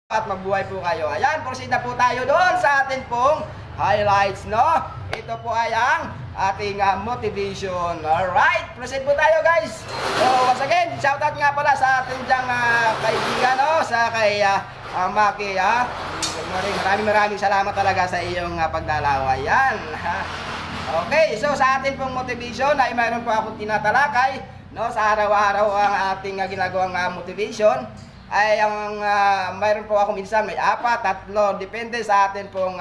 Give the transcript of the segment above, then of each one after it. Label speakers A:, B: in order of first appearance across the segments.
A: at mabuhay po kayo. Ayan, proceed na po tayo doon sa atin pong highlights, no? Ito po ay ang ating motivation. Alright, proceed po tayo, guys. So, once again, shoutout nga pala sa ating diyang kaibigan, no? Sa kay Maki, ha? Maraming salamat talaga sa iyong pagdalaw. Ayan, ha? Okay, so sa atin pong motivation ay mayroon po akong tinatalakay, no? Sa araw-araw ang ating ginagawang motivation ay ang mayroon po ako minsan may 4, 3, depende sa atin pong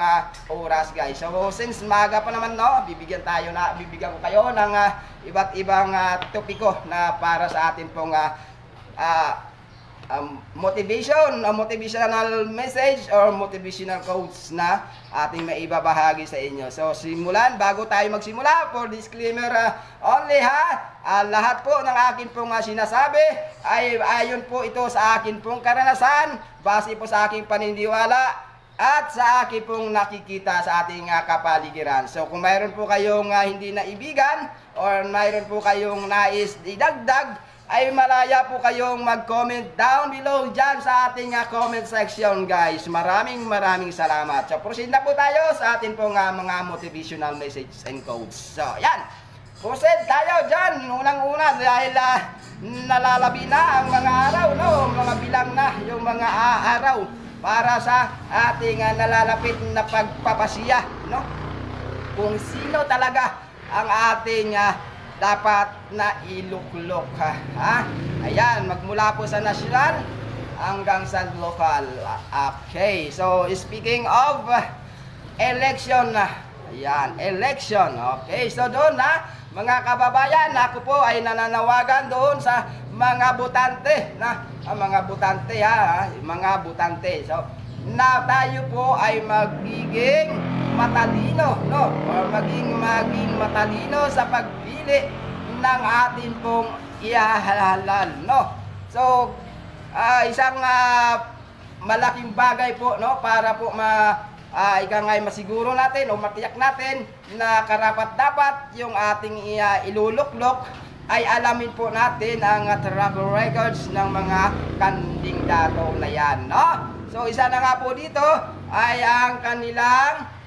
A: oras, guys. So since maga pa naman, no, bibigyan ko kayo ng iba't ibang topiko na para sa atin pong motivational message or motivational quotes na ating maibabahagi sa inyo. So simulan, bago tayo magsimula, for disclaimer only, ha, lahat po ng akin pong sinasabi ay ayon po ito sa akin pong karanasan, base po sa aking paniniwala at sa akin pong nakikita sa ating kapaligiran. So kung mayroon po kayong hindi naibigan or mayroon po kayong nais idagdag, ay malaya po kayong mag-comment down below dyan sa ating comment section, guys. Maraming salamat. So proceed na po tayo sa ating pong mga motivational messages and quotes. So yan, proceed tayo dyan. Unang-una, dahil nalalabi na ang mga araw, no? Mga bilang na yung mga araw para sa ating nalalapit na pagpapasiya, no? Kung sino talaga ang ating dapat na iluklok, ha? Ayan, magmula po sa national hanggang sa local. Okay, so speaking of election, ayan, election. Okay, so doon mga kababayan, ako po ay nananawagan doon sa mga botante, mga botante, mga botante. So na tayo po ay magiging matalino, no? Or maging matalino sa pagpili ng atin pong ihahalal, no? So isang malaking bagay po, no, para po ikangay masiguro natin o matiyak natin na karapat-dapat yung ating iluluklok ay alamin po natin ang travel records ng mga kandidato na yan, no? So isa na nga po dito ay ang kanilang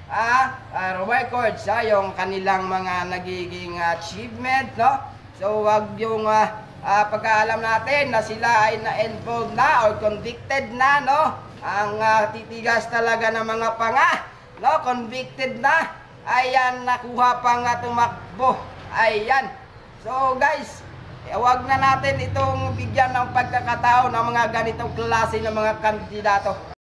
A: records, yung kanilang mga nagiging achievement, no? So wag yung pagkaalam natin na sila ay na-involved na or convicted na, no? Ang titigas talaga ng mga panga, no? Convicted na, ayan, nakuha pang tumakbo, ayan. So guys, wag na natin itong bigyan ng pagkakataon ng mga ganitong klase ng mga kandidato.